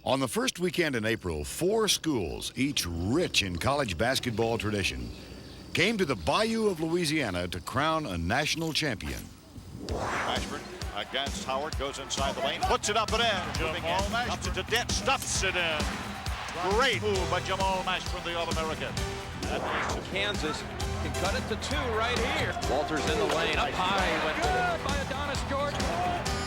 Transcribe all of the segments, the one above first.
On the first weekend in April, 4 schools, each rich in college basketball tradition, came to the Bayou of Louisiana to crown a national champion. Ashburn against Howard, goes inside the lane, puts it up and in. Moving in, ups it to Dent, stuffs it in. Great move by Jamal Mashburn, the All-American. Kansas can cut it to 2 right here. Walters in the lane, up high. Good by Adonis Jordan.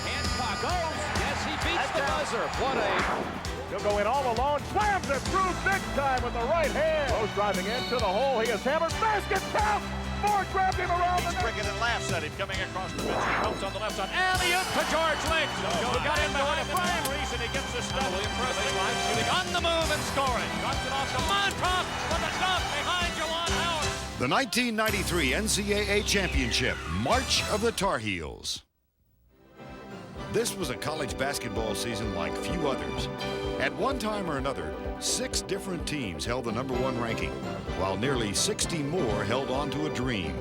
Hancock goes. Yes, he beats the buzzer. What a... He'll go in all alone, slams it through big time with the right hand. Rose driving into the hole. He is hammered. Basket count. Ford grabbed him around the neck. Cricket and laughs at him coming across the bench. He comes on the left side. Alley-oop to George Lynch. Got in behind the frame. Reason he gets the stuff. Shooting on the move and scoring. Drops it off to Montross with a dump behind Juwan Howard. The 1993 NCAA Championship, March of the Tar Heels. This was a college basketball season like few others. At one time or another, 6 different teams held the #1 ranking, while nearly 60 more held on to a dream.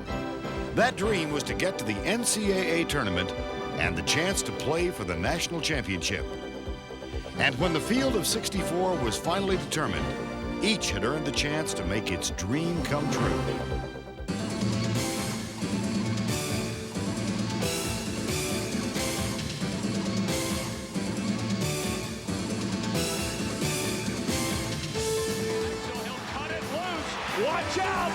That dream was to get to the NCAA tournament and the chance to play for the national championship. And when the field of 64 was finally determined, each had earned the chance to make its dream come true. Watch out!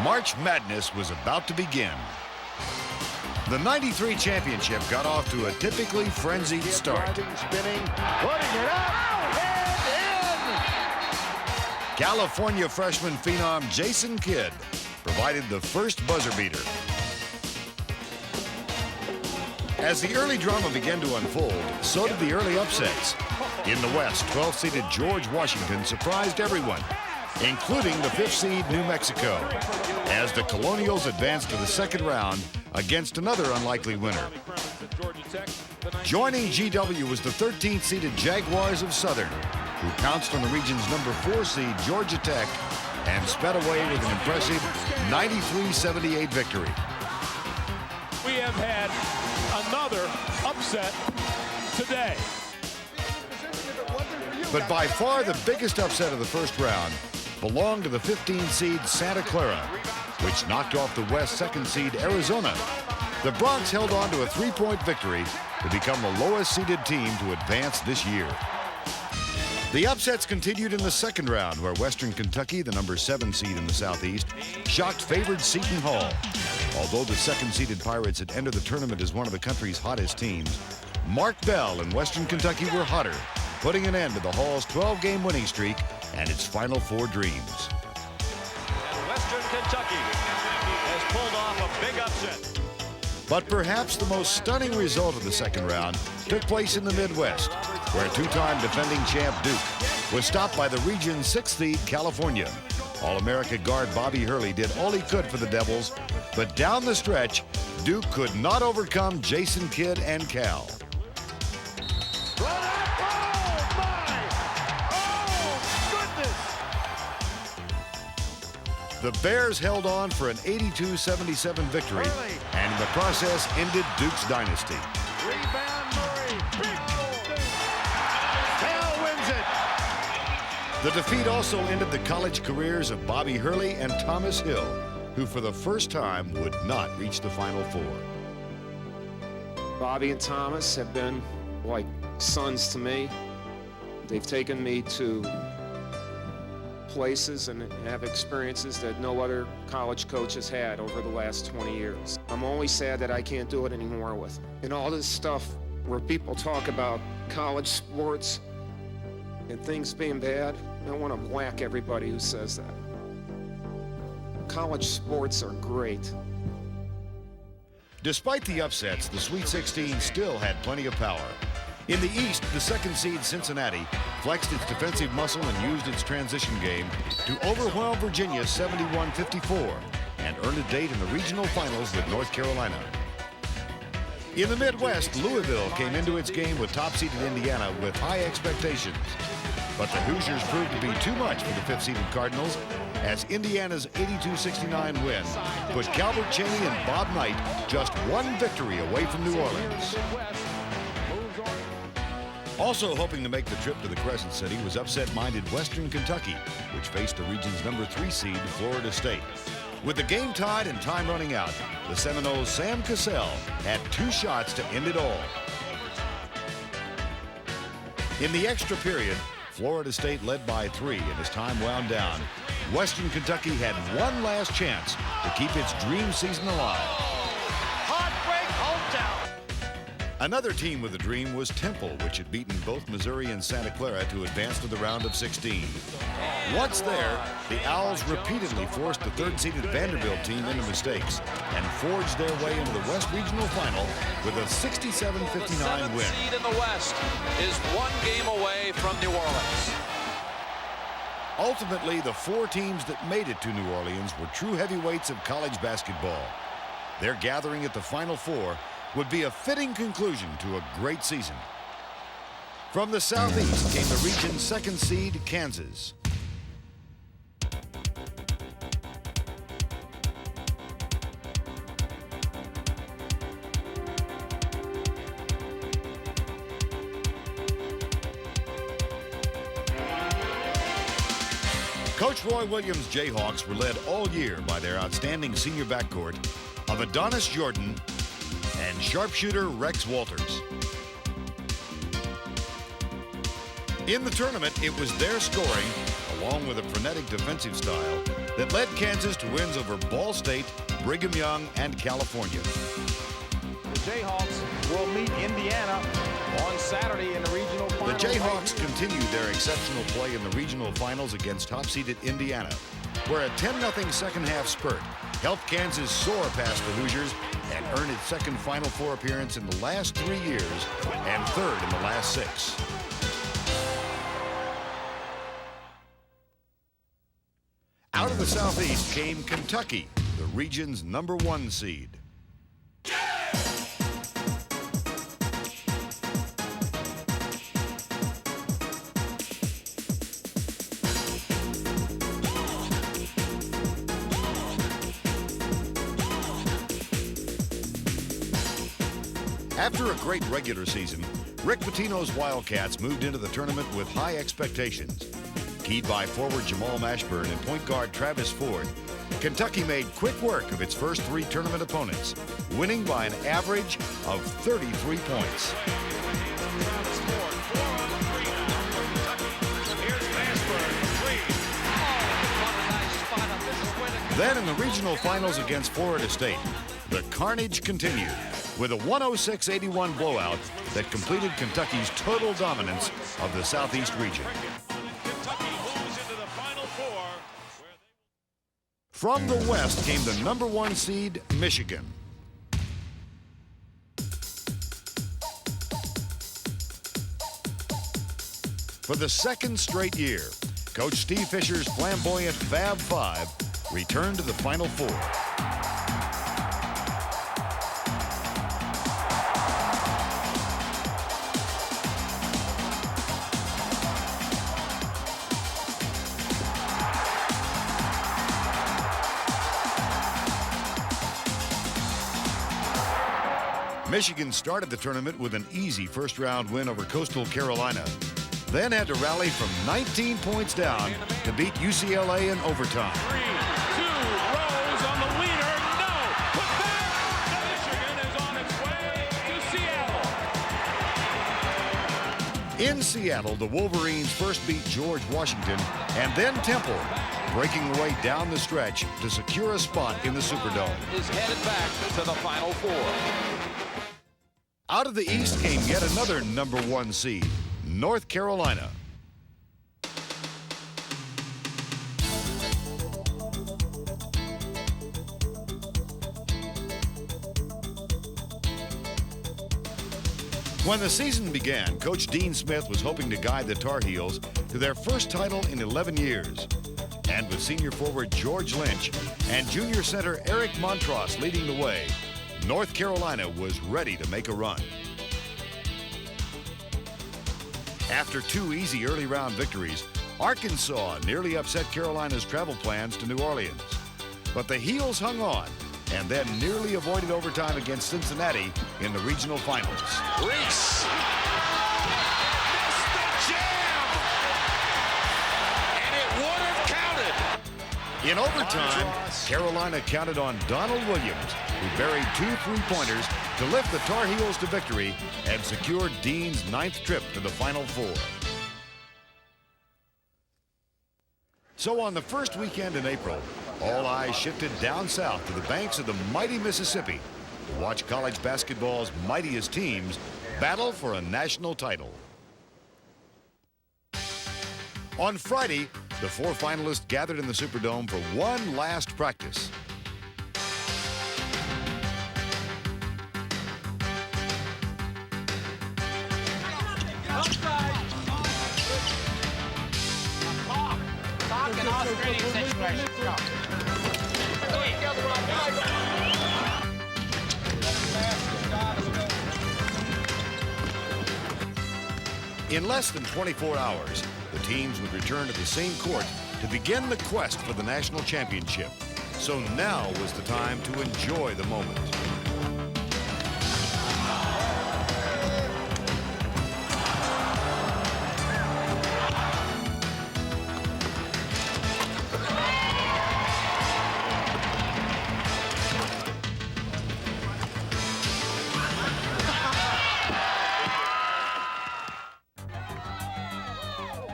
March Madness was about to begin. The '93 championship got off to a typically frenzied start. Spinning, putting it up, and in! California freshman phenom Jason Kidd provided the first buzzer beater. As the early drama began to unfold, so did the early upsets. In the West, 12th-seeded George Washington surprised everyone, including the 5th seed New Mexico, as the Colonials advanced to the second round against another unlikely winner. Joining GW was the 13th seeded Jaguars of Southern, who pounced on the region's #4 seed Georgia Tech and sped away with an impressive 93-78 victory. We have had another upset today. But by far the biggest upset of the first round belonged to the 15 seed Santa Clara, which knocked off the West 2nd seed Arizona. The Bronx held on to a 3-point victory to become the lowest seeded team to advance this year. The upsets continued in the second round, where Western Kentucky, the #7 seed in the Southeast, shocked favored Seton Hall. Although the 2nd seeded Pirates had entered the tournament as one of the country's hottest teams, Mark Bell and Western Kentucky were hotter, putting an end to the Hall's 12-game winning streak and its Final Four dreams. And Western Kentucky has pulled off a big upset. But perhaps the most stunning result of the second round took place in the Midwest, where 2-time defending champ Duke was stopped by the region's 6th seed California. All-America guard Bobby Hurley did all he could for the Devils, but down the stretch, Duke could not overcome Jason Kidd and Cal. The Bears held on for an 82-77 victory, and in the process ended Duke's dynasty. Rebound Murray. Big goal, Duke. Cal wins it. The defeat also ended the college careers of Bobby Hurley and Thomas Hill, who for the first time would not reach the Final Four. Bobby and Thomas have been like sons to me. They've taken me to places and have experiences that no other college coach has had over the last 20 years. I'm only sad that I can't do it anymore with them. And all this stuff where people talk about college sports and things being bad, I want to whack everybody who says that. College sports are great. Despite the upsets, the Sweet 16 still had plenty of power. In the East, the second seed Cincinnati flexed its defensive muscle and used its transition game to overwhelm Virginia 71-54 and earned a date in the regional finals with North Carolina. In the Midwest, Louisville came into its game with top-seeded Indiana with high expectations. But the Hoosiers proved to be too much for the fifth-seeded Cardinals as Indiana's 82-69 win put Calvert Cheney and Bob Knight just one victory away from New Orleans. Also hoping to make the trip to the Crescent City was upset-minded Western Kentucky, which faced the region's number 3 seed, Florida State. With the game tied and time running out, the Seminoles' Sam Cassell had 2 shots to end it all. In the extra period, Florida State led by 3, and as time wound down, Western Kentucky had one last chance to keep its dream season alive. Heartbreak hometown. Another team with a dream was Temple, which had beaten both Missouri and Santa Clara to advance to the round of 16. Once there, the Owls repeatedly forced the third-seeded Vanderbilt team into mistakes and forged their way into the West Regional Final with a 67-59 win. Seed in the West is 1 game away from New Orleans. Ultimately, the 4 teams that made it to New Orleans were true heavyweights of college basketball. Their gathering at the Final Four would be a fitting conclusion to a great season. From the Southeast came the region's 2nd seed, Kansas. Coach Roy Williams' Jayhawks were led all year by their outstanding senior backcourt of Adonis Jordan and sharpshooter Rex Walters. In the tournament, it was their scoring, along with a frenetic defensive style, that led Kansas to wins over Ball State, Brigham Young, and California. The Jayhawks will meet Indiana on Saturday in the regional final. The Jayhawks continued their exceptional play in the regional finals against top-seeded Indiana, where a 10-0 second-half spurt helped Kansas soar past the Hoosiers and earn its 2nd Final Four appearance in the last 3 years and 3rd in the last 6. Out of the Southeast came Kentucky, the region's number 1 seed. After a great regular season, Rick Pitino's Wildcats moved into the tournament with high expectations. Keyed by forward Jamal Mashburn and point guard Travis Ford, Kentucky made quick work of its first 3 tournament opponents, winning by an average of 33 points. Then in the regional finals against Florida State, the carnage continued with a 106-81 blowout that completed Kentucky's total dominance of the Southeast region. From the West came the number 1 seed, Michigan. For the 2nd straight year, Coach Steve Fisher's flamboyant Fab Five returned to the Final Four. Michigan started the tournament with an easy first-round win over Coastal Carolina, then had to rally from 19 points down to beat UCLA in overtime. 3, 2, Rose on the leader, no! Put back! Michigan is on its way to Seattle. In Seattle, the Wolverines first beat George Washington and then Temple, breaking the way down the stretch to secure a spot in the Superdome. Is headed back to the Final Four. Out of the East came yet another #1 seed, North Carolina. When the season began, Coach Dean Smith was hoping to guide the Tar Heels to their first title in 11 years. And with senior forward George Lynch and junior center Eric Montross leading the way, North Carolina was ready to make a run. After 2 easy early round victories, Arkansas nearly upset Carolina's travel plans to New Orleans. But the Heels hung on and then nearly avoided overtime against Cincinnati in the regional finals. Reese missed the jam, and it would have counted. In overtime, Carolina counted on Donald Williams, who buried 2 3-pointers to lift the Tar Heels to victory and secured Dean's 9th trip to the Final Four. So on the first weekend in April, all eyes shifted down south to the banks of the mighty Mississippi to watch college basketball's mightiest teams battle for a national title. On Friday, the 4 finalists gathered in the Superdome for one last practice. In less than 24 hours, the teams would return to the same court to begin the quest for the national championship. So now was the time to enjoy the moment.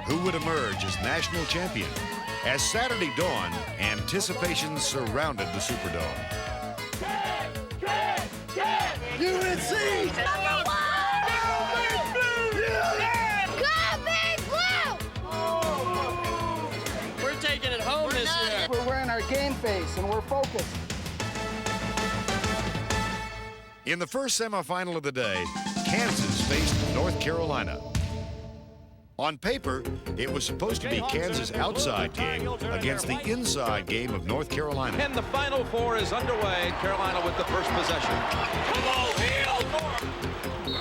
Who would emerge as national champion? As Saturday dawned, anticipation surrounded the Superdome. UNC! We're taking it home this year. We're wearing our game face and we're focused. In the first semifinal of the day, Kansas faced North Carolina. On paper, it was supposed to be Kansas' outside game against the inside game of North Carolina. And the Final Four is underway. Carolina with the first possession. Come on, Heels!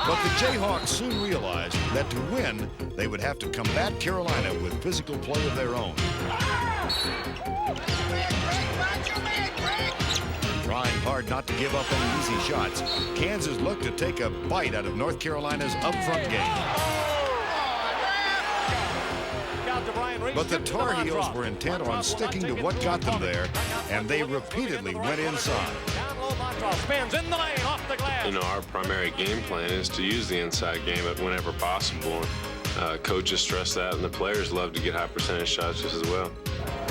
But the Jayhawks soon realized that to win, they would have to combat Carolina with physical play of their own. Trying hard not to give up any easy shots, Kansas looked to take a bite out of North Carolina's up-front game. But the Tar Heels were intent on sticking to what got them there, and they repeatedly went inside. You know, our primary game plan is to use the inside game whenever possible. Coaches stress that, and the players love to get high percentage shots just as well.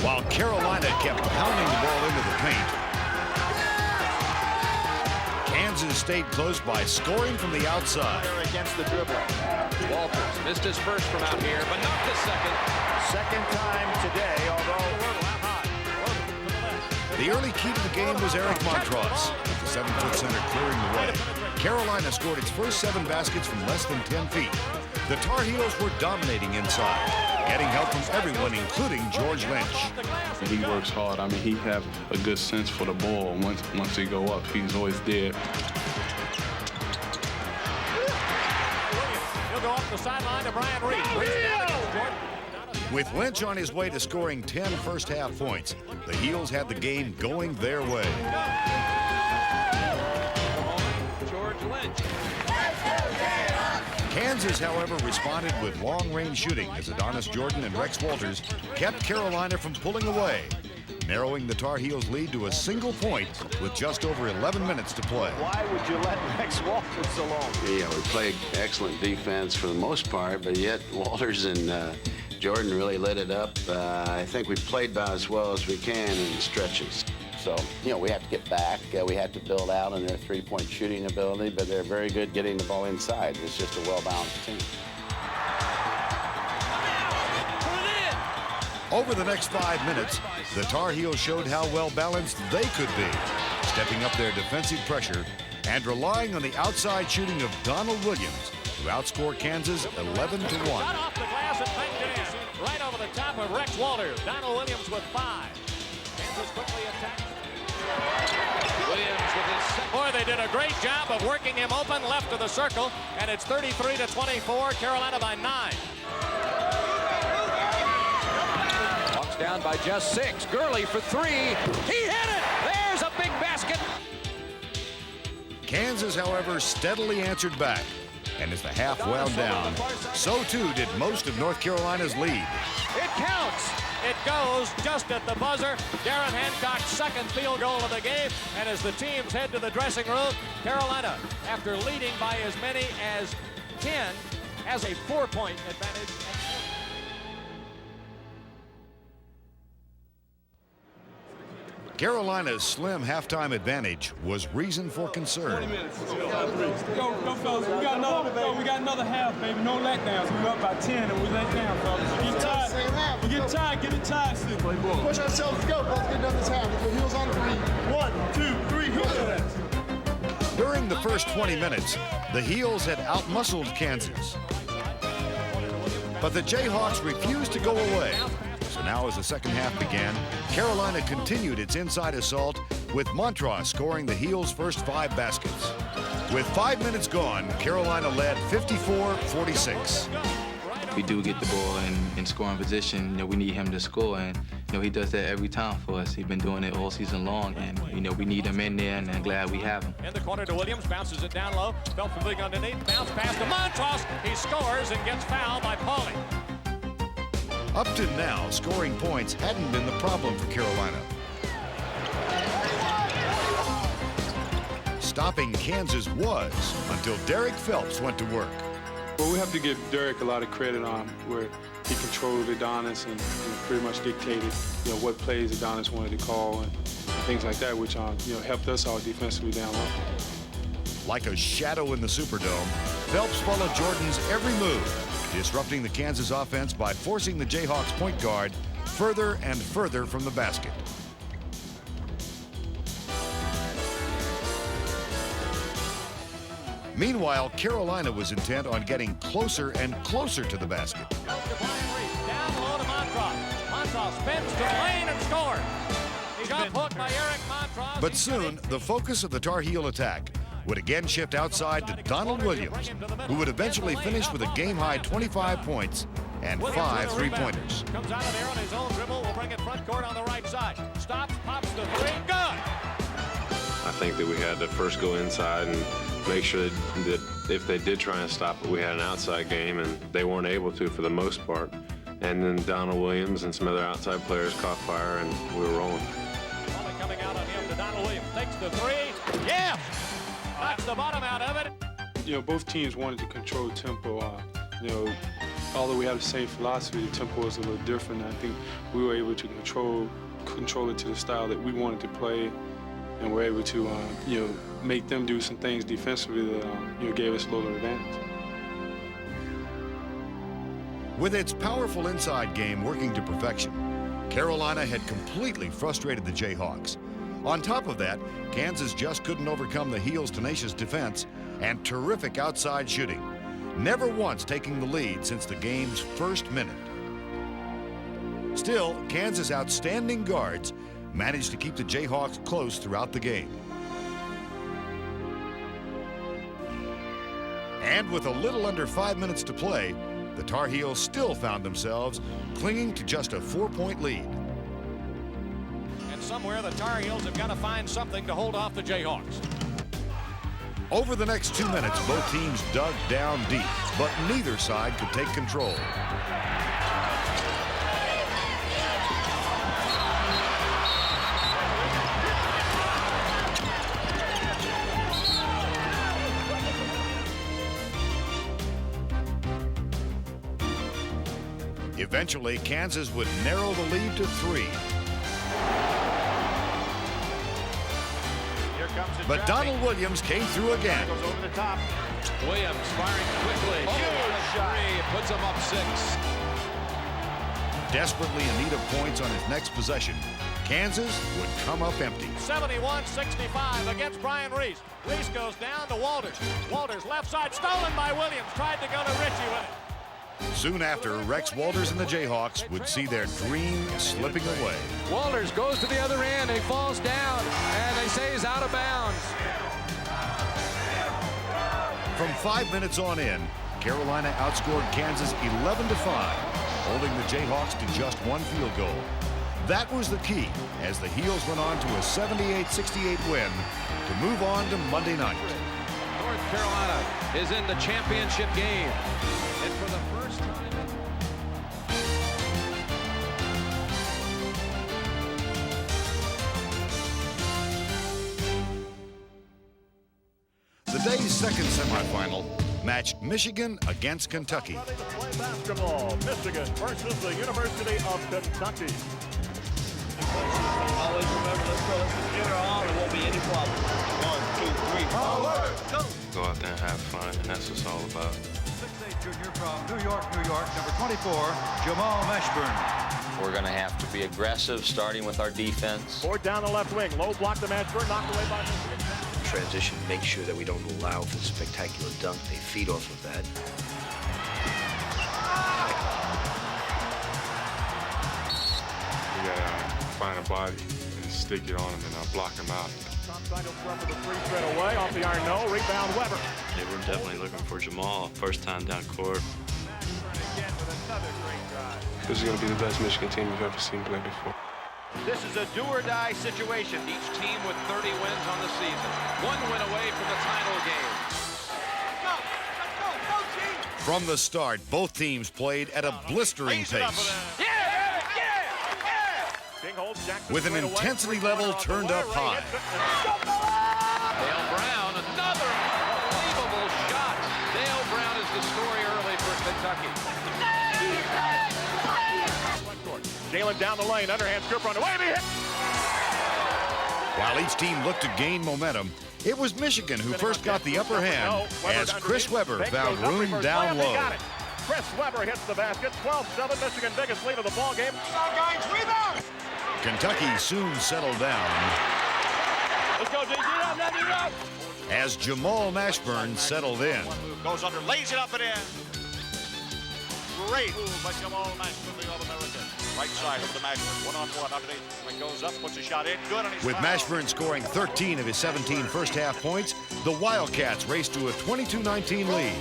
While Carolina kept pounding the ball into the paint, Kansas stayed close by scoring from the outside. Against the dribble. Walters missed his first from out here, but not the second. Second time today, although The early key to the game was Eric Montross, with the 7-foot center clearing the way. Carolina scored its first 7 baskets from less than 10 feet. The Tar Heels were dominating inside, getting help from everyone, including George Lynch. He works hard. I mean, he have a good sense for the ball. Once he go up, he's always there. He'll go off the sideline to Brian Reese. With Lynch on his way to scoring 10 first-half points, the Heels had the game going their way. George Lynch. Kansas, however, responded with long-range shooting as Adonis Jordan and Rex Walters kept Carolina from pulling away, narrowing the Tar Heels' lead to a single point with just over 11 minutes to play. why would you let Rex Walters alone? Yeah, we played excellent defense for the most part, but yet Walters and Jordan really lit it up. I think we played about as well as we can in stretches. So, you know, we have to get back. We have to build out on their three-point shooting ability, but they're very good getting the ball inside. It's just a well-balanced team. Over the next 5 minutes, the Tar Heels showed how well-balanced they could be, stepping up their defensive pressure and relying on the outside shooting of Donald Williams to outscore Kansas 11-1. Shot off the glass and banked it in. Right over the top of Rex Walters. Donald Williams with 5. Kansas quickly attacked. Williams with his second. Boy, they did a great job of working him open left of the circle, and it's 33-24, Carolina by 9. Hawks down by just 6. Gurley for 3. He hit it! There's a big basket. Kansas, however, steadily answered back. And as the half wound down, so too did most of North Carolina's lead. It counts. It goes just at the buzzer. Darren Hancock's second field goal of the game. And as the teams head to the dressing room, Carolina, after leading by as many as 10, has a 4-point advantage. Carolina's slim halftime advantage was reason for concern. 20 minutes. Go, fellas. We got another half, baby. No letdowns. We were up by 10 and we let down, fellas. We get tired. We get tired. Get it tired, still. Play ball. Push ourselves to go. Let's get another time. Let's go heels on 3. 1, 2, 3. Heels. During the first 20 minutes, the Heels had outmuscled Kansas. But the Jayhawks refused to go away. So now as the second half began, Carolina continued its inside assault with Montross scoring the Heels' first 5 baskets. With 5 minutes gone, Carolina led 54-46. We do get the ball in scoring position. You know, we need him to score, and you know he does that every time for us. He's been doing it all season long, and you know we need him in there, and I'm glad we have him. In the corner to Williams, bounces it down low, felt from big underneath, bounce pass to Montross. He scores and gets fouled by Pauly. Up to now, scoring points hadn't been the problem for Carolina. Stopping Kansas was until Derek Phelps went to work. Well, we have to give Derek a lot of credit on where he controlled Adonis and pretty much dictated, you know, what plays Adonis wanted to call and things like that, which you know, helped us out defensively down low. Like a shadow in the Superdome, Phelps followed Jordan's every move, disrupting the Kansas offense by forcing the Jayhawks point guard further and further from the basket. Meanwhile, Carolina was intent on getting closer and closer to the basket. Down low to Montross. Montross spins to the lane and scores. He got hooked by Eric Montross. But soon, the focus of the Tar Heel attack would again shift outside to Donald Williams, who would eventually finish with a game-high 25 points and 5 three-pointers. Comes out of there on his own dribble. Will bring it front court on the right side. Stops, pops the 3. Good. I think that we had to first go inside and make sure that if they did try and stop it, we had an outside game, and they weren't able to for the most part. And then Donald Williams and some other outside players caught fire, and we were rolling. Only coming out on him to Donald Williams. Takes the 3. Yeah! Knocks the bottom out of it. You know, both teams wanted to control tempo. You know, although we have the same philosophy, the tempo was a little different. I think we were able to control it to the style that we wanted to play, and we're able to, you know, make them do some things defensively that, you know, gave us a little advantage. With its powerful inside game working to perfection, Carolina had completely frustrated the Jayhawks. On top of that, Kansas just couldn't overcome the Heels' tenacious defense and terrific outside shooting, never once taking the lead since the game's first minute. Still, Kansas' outstanding guards managed to keep the Jayhawks close throughout the game. And with a little under 5 minutes to play, the Tar Heels still found themselves clinging to just a 4-point lead. And somewhere the Tar Heels have got to find something to hold off the Jayhawks. Over the next 2 minutes, both teams dug down deep, but neither side could take control. Eventually, Kansas would narrow the lead to 3. But Donald Williams came through again. Goes over the top. Williams firing quickly. Huge shot. Puts him up 6. Desperately in need of points on his next possession, Kansas would come up empty. 71-65 against Brian Reese. Reese goes down to Walters. Walters left side stolen by Williams. Tried to go to Ritchie with it. Soon after, Rex Walters and the Jayhawks would see their dream slipping away. Walters goes to the other end. He falls down, and they say he's out of bounds. From 5 minutes on in, Carolina outscored Kansas 11-5, holding the Jayhawks to just 1 field goal. That was the key as the Heels went on to a 78-68 win to move on to Monday night. North Carolina is in the championship game. And for the first time... The day's second semifinal matched Michigan against Kentucky. Ready to play basketball. Michigan versus the University of Kentucky. Always remember, let's go. Let's just get her on. There won't be any problem. 1, 2, 3, forward. Go. Go out there and have fun, and that's what it's all about. 6'8" junior from New York, number 24, Jamal Mashburn. We're going to have to be aggressive, starting with our defense. Ford down the left wing. Low block to Mashburn. Knocked away by Michigan. Transition, make sure that we don't allow for the spectacular dunk. They feed off of that. We gotta find a body and stick it on him and block him out. Top side will score for the free straight away. Off the iron, no. Rebound, Weber. They were definitely looking for Jamal. First time down court. Again with another great drive. This is gonna be the best Michigan team we've ever seen play before. This is a do-or-die situation. Each team with 30 wins on the season. 1 win away from the title game. Go, team! From the start, both teams played at a blistering pace, with an intensity level turned up high. Dale Brown, another unbelievable shot. Dale Brown is the story early for Kentucky. Jalen down the lane, underhand scoop on the way, and he hit. While each team looked to gain momentum, it was Michigan who first got the upper hand as Chris Weber found room down low. Chris Weber hits the basket. 12-7, Michigan biggest lead of the ball game. Rebound. Kentucky soon settled down Let's go, JG. as Jamal Mashburn settled in. Goes under, lays it up and in. Great move by Jamal Mashburn, the All-American. Right side over to Mashburn. 1-on-1 underneath. When goes up, puts a shot in. Good on his With foul. Mashburn scoring 13 of his 17 first-half points, the Wildcats raced to a 22-19 lead.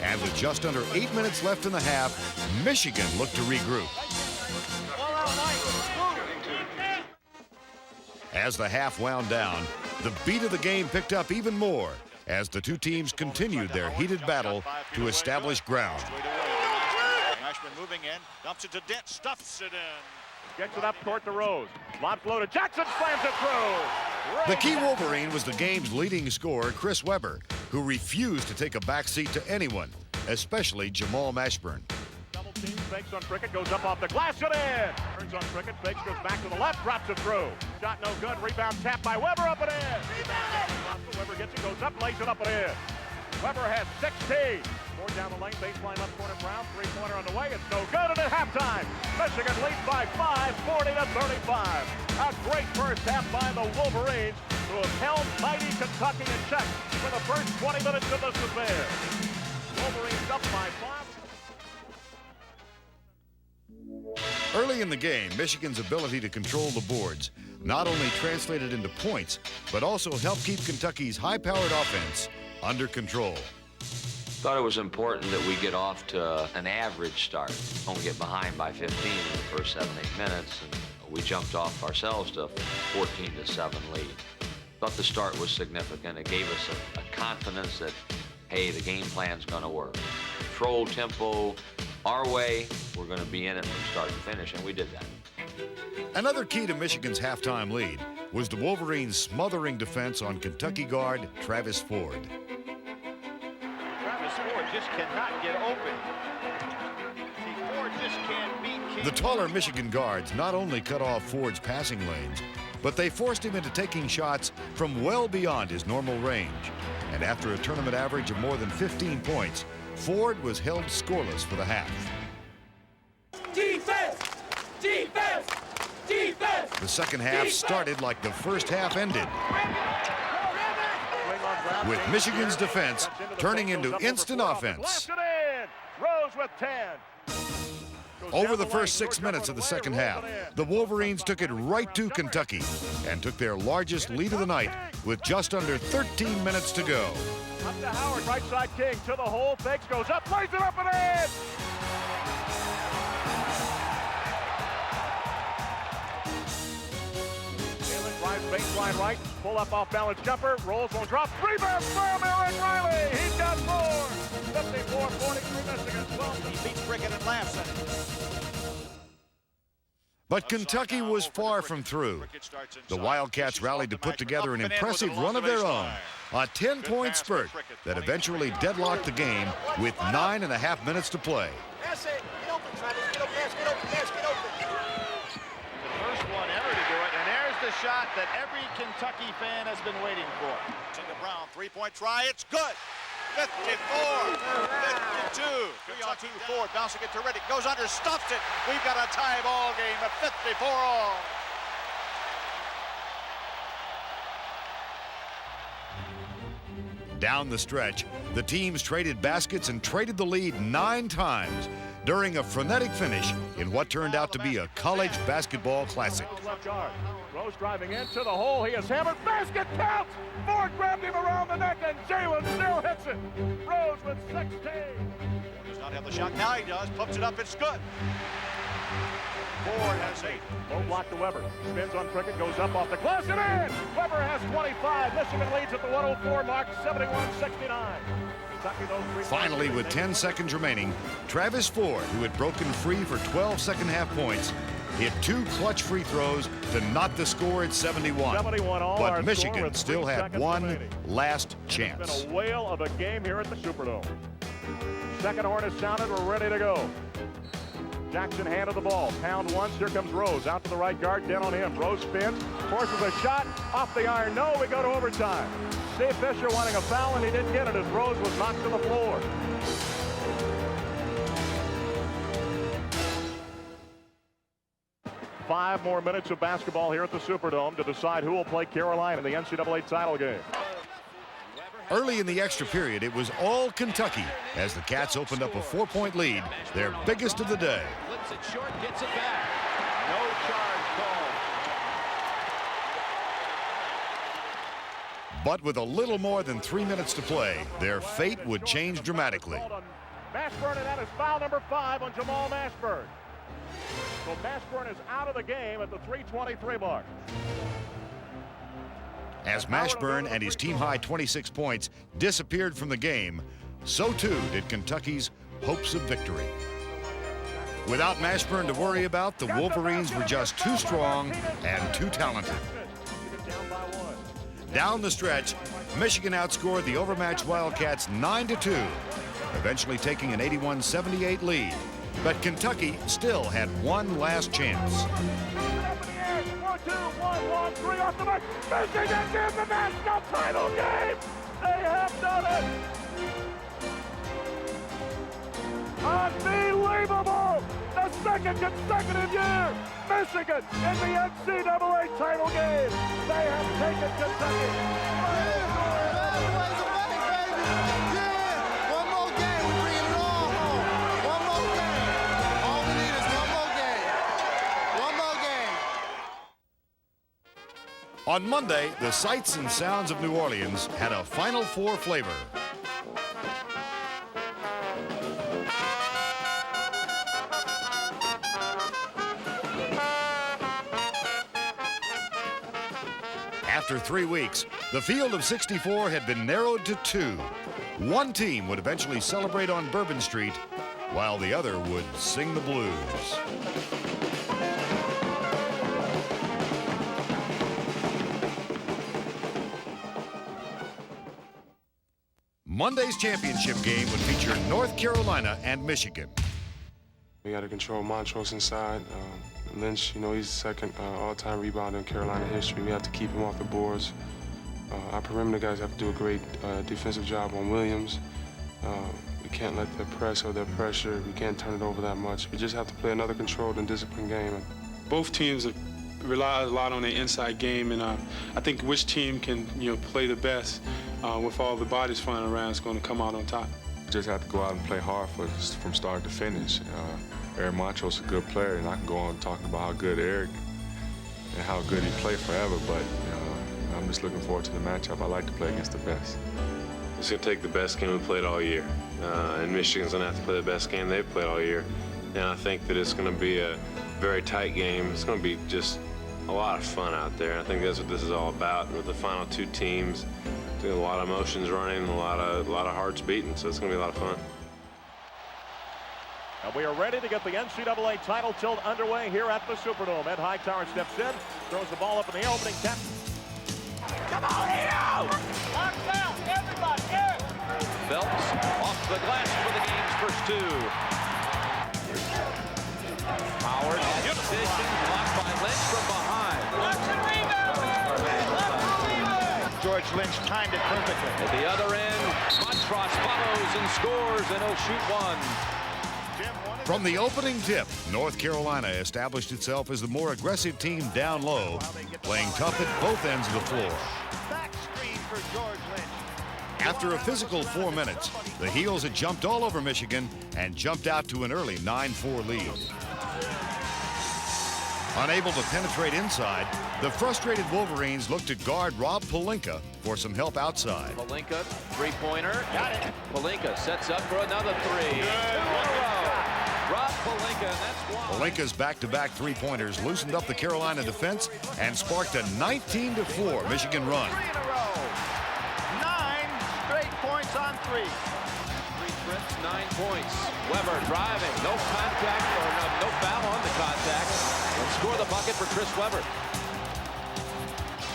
And with just under 8 minutes left in the half, Michigan looked to regroup. As the half wound down, the beat of the game picked up even more as the two teams continued their heated battle to establish ground. Mashburn moving in, dumps it to Dent, stuffs it in. Gets it up court to Rose. Lobs low to Jackson, slams it through. The key Wolverine was the game's leading scorer, Chris Weber, who refused to take a backseat to anyone, especially Jamal Mashburn. Double team, fakes on Prickett, goes up off the glass and in. Turns on Prickett, fakes, goes back to the left, drops it through. Shot no good, rebound tapped by Weber, up and in. Weber gets it, goes up, lays it up and in. Weber has 16. Ford down the lane, baseline left corner, Brown, three-pointer on the way, it's no good, and at halftime, Michigan leads by 5, 40-35. A great first half by the Wolverines, who have held mighty Kentucky in check for the first 20 minutes of this affair. Wolverines up by 5. Early in the game, Michigan's ability to control the boards not only translated into points, but also helped keep Kentucky's high-powered offense under control. Thought it was important that we get off to an average start. Don't get behind by 15 in the first 7-8 minutes, and we jumped off ourselves to 14-7 lead. Thought the start was significant. It gave us a confidence that, hey, the game plan's going to work. Control tempo our way, we're going to be in it from start to finish, and we did that. Another key to Michigan's halftime lead was the Wolverines' smothering defense on Kentucky guard Travis Ford. Travis Ford just cannot get open. Ford just can't beat King. The taller Michigan guards not only cut off Ford's passing lanes, but they forced him into taking shots from well beyond his normal range. And after a tournament average of more than 15 points, Ford was held scoreless for the half. Defense! Defense! Defense! The second half started like the first half ended, with Michigan's defense turning into instant offense. Rose with 10. Over the first 6 minutes of the second half, the Wolverines took it right to Kentucky and took their largest lead of the night with just under 13 minutes to go. Up to Howard, right side King to the hole, fakes, goes up, plays it up and in! Taylor drives baseline right, pull up off balance jumper, rolls, won't drop, rebound from Aaron Riley! He's got more! 54-43 Michigan, 12. He beats Brickett and laughs at it. But Kentucky was far from through. The Wildcats rallied to put together an impressive run of their own, a 10-point spurt that eventually deadlocked the game with 9.5 minutes to play. That's it. Get open, Travis. Get open, get open, get open. The first one ever to do it, and there's the shot that every Kentucky fan has been waiting for. To Brown, three-point try, it's good. 54, 52. Kentucky forward, bouncing it to Riddick, goes under, stuffs it. We've got a tie ball game at 54 all. Down the stretch, the teams traded baskets and traded the lead 9 times during a frenetic finish in what turned out to be a college basketball classic. Left guard. Rose driving into the hole. He is hammered. Basket counts. Ford grabbed him around the neck, and Jalen still hits it. Rose with 16. Does not have the shot. Now he does. Pumps it up. It's good. Ford has 8. Low block to Weber. Spins on Prickett. Goes up off the glass and in. Weber has 25. Michigan leads at the 104 mark, 71-69. Finally, with 10 seconds remaining, Travis Ford, who had broken free for 12 second-half points, hit 2 clutch free throws to knot the score at 71. But Michigan still had one last chance. It's been a whale of a game here at the Superdome. Second horn is sounded. We're ready to go. Jackson handed the ball. Pound once. Here comes Rose. Out to the right guard. Down on him. Rose spins. Forces a shot. Off the iron. No, we go to overtime. Steve Fisher wanting a foul, and he didn't get it as Rose was knocked to the floor. Five more minutes of basketball here at the Superdome to decide who will play Carolina in the NCAA title game. Early in the extra period, it was all Kentucky as the Cats opened up a 4-point lead, their biggest of the day. Flips it short, gets it back. No charge called. But with a little more than 3 minutes to play, their fate would change dramatically. Mashburn, and that is foul number 5 on Jamal Mashburn. So Mashburn is out of the game at the 3:23 mark. As Mashburn and his team-high 26 points disappeared from the game, so too did Kentucky's hopes of victory. Without Mashburn to worry about, the Wolverines were just too strong and too talented. Down the stretch, Michigan outscored the overmatched Wildcats 9-2, eventually taking an 81-78 lead. But Kentucky still had one last chance. 1, 2, 1, 1, 3 off the mark. Michigan's in the national title game. They have done it. Unbelievable. The second consecutive year. Michigan in the NCAA title game. They have taken Kentucky. On Monday, the sights and sounds of New Orleans had a Final Four flavor. After 3 weeks, the field of 64 had been narrowed to 2. One team would eventually celebrate on Bourbon Street, while the other would sing the blues. Monday's championship game would feature North Carolina and Michigan. We got to control Montrose inside. Lynch, you know, he's the second all-time rebounder in Carolina history. We have to keep him off the boards. Our perimeter guys have to do a great defensive job on Williams. We can't let their press or their pressure, we can't turn it over that much. We just have to play another controlled and disciplined game. Both teams rely a lot on their inside game, and I think which team can, you know, play the best with all the bodies flying around is going to come out on top. We just have to go out and play hard from start to finish. Eric Montrose is a good player, and I can go on talking about how good Eric and how good he played forever, but I'm just looking forward to the matchup. I like to play against the best. It's going to take the best game we played all year. And Michigan's going to have to play the best game they've played all year. And I think that it's going to be a very tight game. It's going to be just a lot of fun out there. I think that's what this is all about. With the final two teams, a lot of emotions running, a lot of hearts beating. So it's going to be a lot of fun. And we are ready to get the NCAA title tilt underway here at the Superdome. Ed Hightower steps in, throws the ball up in the opening 10. Come on, Hito! Lock down, everybody, here! Phelps off the glass for the game's first two. Howard, position, blocked by Lynch from behind. George Lynch timed it perfectly. At the other end, Montrose follows and scores, and he'll shoot one. From the opening tip, North Carolina established itself as the more aggressive team down low, playing tough at both ends of the floor. Back screen for George Lynch. After a physical 4 minutes, the Heels had jumped all over Michigan and jumped out to an early 9-4 lead. Unable to penetrate inside, the frustrated Wolverines looked to guard Rob Pelinka for some help outside. Pelinka, three-pointer. Got it. Pelinka sets up for another three. Rob Pelinka, and that's one. Pelinka's back-to-back three-pointers loosened up the Carolina defense and sparked a 19-4 Michigan run. 3 in a row. 9 straight points on 3. 3 trips, 9 points. Weber driving, no contact, or no foul on the contact. Let's score the bucket for Chris Weber.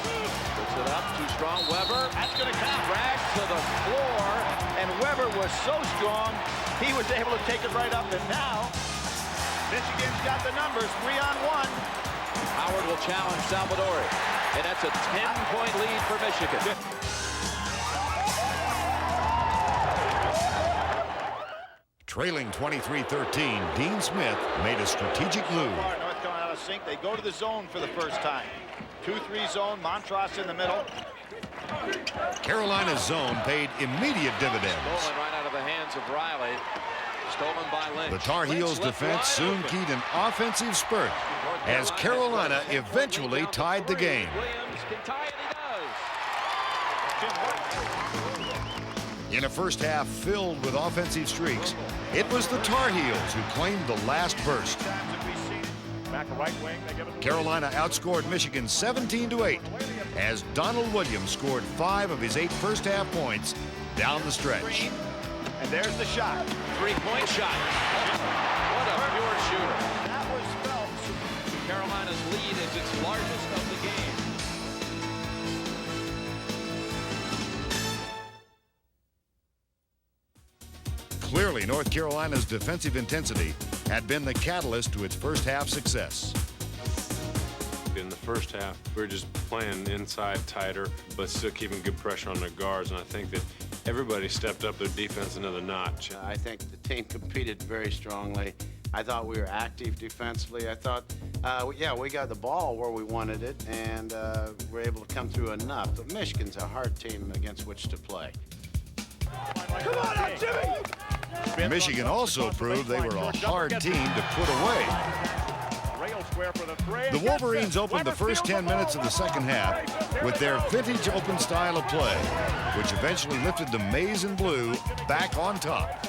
Puts it up, too strong. Weber. That's going to count. Dragged to the floor. And Weber was so strong, he was able to take it right up. And now, Michigan's got the numbers, 3-on-1. Howard will challenge Salvadori. And that's a 10-point lead for Michigan. Trailing 23-13, Dean Smith made a strategic move. North Carolina sink. They go to the zone for the first time. 2-3 zone, Montrose in the middle. Carolina's zone paid immediate dividends. Stolen right out of the hands of Riley. Stolen by Lynch. The Tar Heels defense soon keyed an offensive spurt as Carolina eventually tied the game. Williams can tie it, he does. In a first half filled with offensive streaks, it was the Tar Heels who claimed the last burst. Back right wing, they give it. Carolina outscored Michigan 17-8 as Donald Williams scored 5 of his 8 first-half points down the stretch. And there's the shot. 3-point shot. What a pure shooter. That was Phelps. Carolina's lead is its largest of the game. Clearly, North Carolina's defensive intensity had been the catalyst to its first-half success. In the first half, we were just playing inside tighter, but still keeping good pressure on their guards. And I think that everybody stepped up their defense another notch. I think the team competed very strongly. I thought we were active defensively. I thought, yeah, we got the ball where we wanted it, and we're able to come through enough. But Michigan's a hard team against which to play. Come on out, Jimmy! Michigan also proved they were a hard team to put away. The Wolverines opened the first 10 minutes of the second half with their vintage open style of play, which eventually lifted the maize and blue back on top.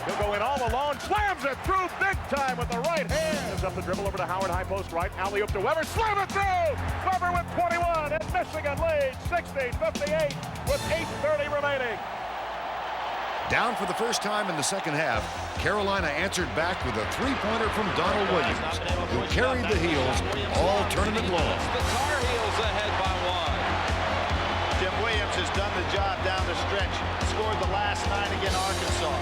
He'll go in all alone, slams it through big time with the right hand. Gives up the dribble over to Howard, high post right, alley-oop to Weber, slam it through! Weber with 21, and Michigan leads 16-58 with 8:30 remaining. Down for the first time in the second half, Carolina answered back with a three-pointer from Donald Williams, who carried the Heels all tournament long. The Tar Heels ahead by 1. Jim Williams has done the job down the stretch. Scored the last 9 against Arkansas.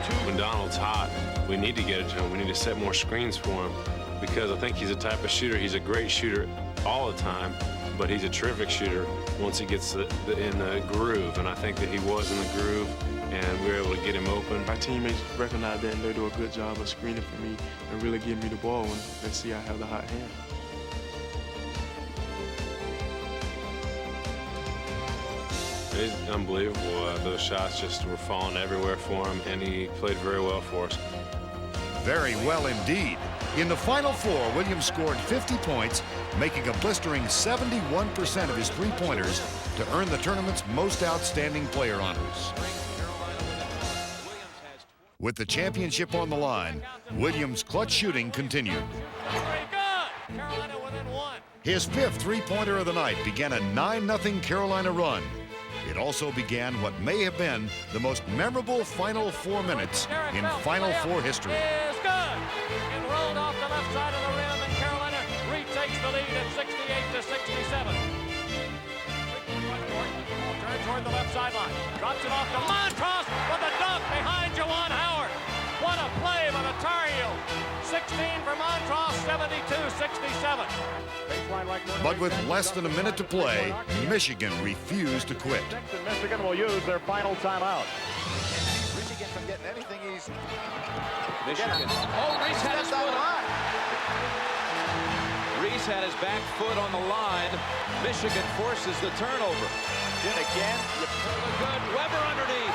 2 when Donald's hot, we need to get it to him. We need to set more screens for him because I think he's a type of shooter. He's a great shooter all the time, but he's a terrific shooter once he gets in the groove, and I think that he was in the groove, and we were able to get him open. My teammates recognize that, and they do a good job of screening for me and really giving me the ball when they see I have the hot hand. It's unbelievable. Those shots just were falling everywhere for him, and he played very well for us. Very well indeed. In the Final Four, Williams scored 50 points, making a blistering 71% of his three-pointers to earn the tournament's most outstanding player honors. With the championship on the line, Williams' clutch shooting continued. Carolina within one. His fifth three-pointer of the night began a 9-0 Carolina run. It also began what may have been the most memorable Final Four minutes in Final Four history. Is good. It rolled off the left side of the rim, and Carolina retakes the lead at 68-67. Turn toward the left sideline. Drops it off to Montross with a dunk behind Juwan Howard. What a play by the Tar Heels. 16 for Montross, 72-67. But with less than a minute to play, Michigan refused to quit. Michigan will use their final timeout. Michigan from getting anything easy. Michigan. Oh, Reese had his foot on. Reese had his back foot on the line. Michigan forces the turnover. Then again, good. Weber underneath.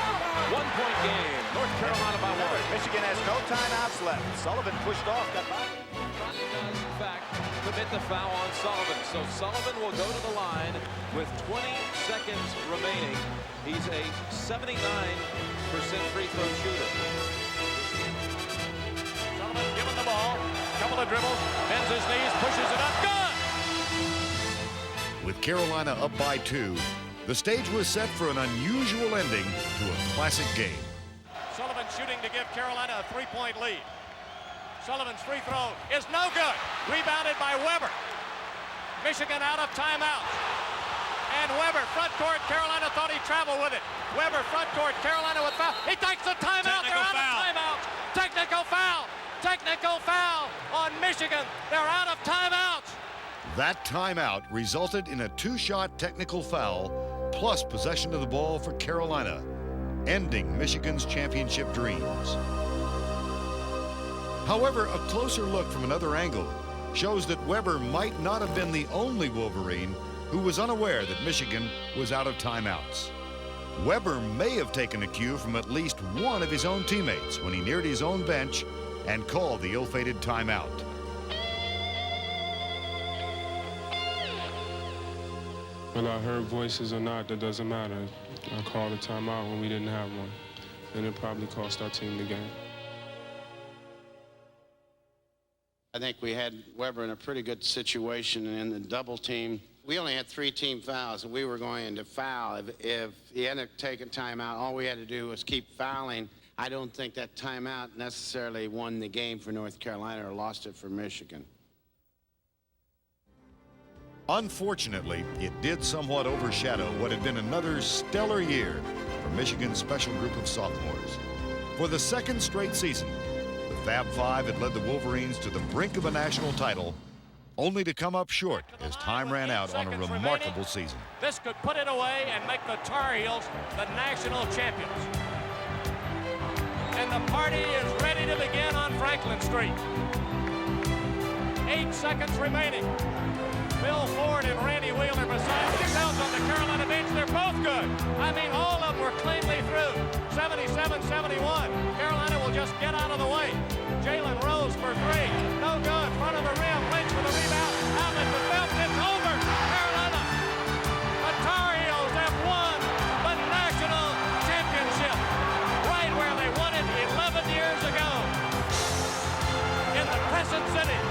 1-point game. North Carolina by 1. Michigan has no timeouts left. Sullivan pushed off. Got by. Ronnie does, in fact, commit the foul on Sullivan. So Sullivan will go to the line with 20 seconds remaining. He's a 79% free throw shooter. Sullivan given the ball. Couple of dribbles. Bends his knees. Pushes it up. Good! With Carolina up by 2, the stage was set for an unusual ending to a classic game. Sullivan shooting to give Carolina a 3-point lead. Sullivan's free throw is no good. Rebounded by Weber. Michigan out of timeout. And Weber, front court. Carolina thought he'd travel with it. Weber, front court. Carolina with foul. He takes the timeout. They're out of timeout. Technical foul. Technical foul on Michigan. They're out of timeouts. That timeout resulted in a 2-shot technical foul, plus possession of the ball for Carolina, ending Michigan's championship dreams. However, a closer look from another angle shows that Weber might not have been the only Wolverine who was unaware that Michigan was out of timeouts. Weber may have taken a cue from at least one of his own teammates when he neared his own bench and called the ill-fated timeout. Whether I heard voices or not, that doesn't matter. I called a timeout when we didn't have one, and it probably cost our team the game. I think we had Weber in a pretty good situation in the double team. We only had 3 team fouls, and we were going to foul. If he hadn't taken timeout, all we had to do was keep fouling. I don't think that timeout necessarily won the game for North Carolina or lost it for Michigan. Unfortunately, it did somewhat overshadow what had been another stellar year for Michigan's special group of sophomores. For the second straight season, the Fab Five had led the Wolverines to the brink of a national title, only to come up short as time ran out on a remarkable season. This could put it away and make the Tar Heels the national champions. And the party is ready to begin on Franklin Street. 8 seconds remaining. Bill Ford and Randy Wheeler beside themselves on the Carolina bench. They're both good. I mean, all of them were cleanly through. 77-71. Carolina will just get out of the way. Jalen Rose for 3. No good. Front of the rim. Lynch for the rebound. Outlet to Phelps. It's over. Carolina. The Tar Heels have won the national championship. Right where they won it 11 years ago. In the Crescent City.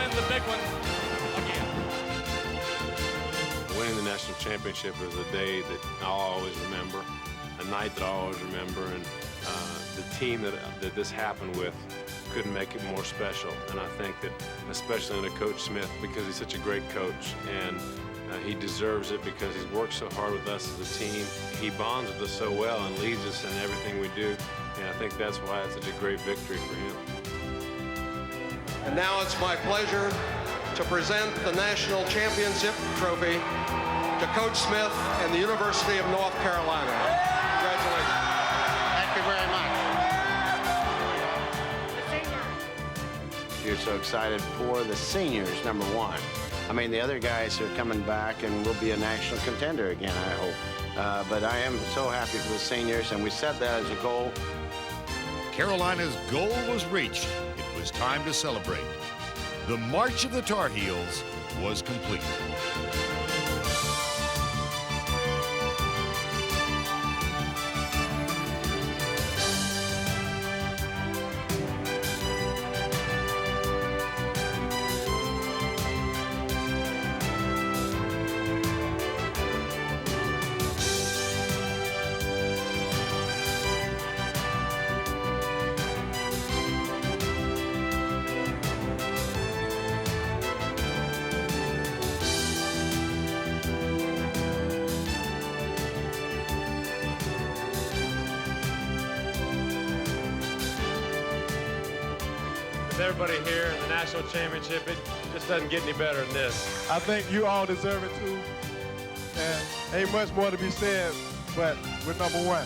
The big one again. Winning the national championship is a day that I'll always remember, a night that I'll always remember, and team that this happened with couldn't make it more special. And I think that, especially under Coach Smith, because he's such a great coach, and he deserves it because he's worked so hard with us as a team. He bonds with us so well and leads us in everything we do. And I think that's why it's such a great victory for him. And now it's my pleasure to present the National Championship Trophy to Coach Smith and the University of North Carolina. Congratulations. Thank you very much. You're so excited for the seniors, number one. I mean, the other guys are coming back and will be a national contender again, I hope. But I am so happy for the seniors, and we set that as a goal. Carolina's goal was reached. It was time to celebrate. The March of the Tar Heels was complete. Everybody here in the national championship, it just doesn't get any better than this. I think you all deserve it too. And ain't much more to be said, but we're number one.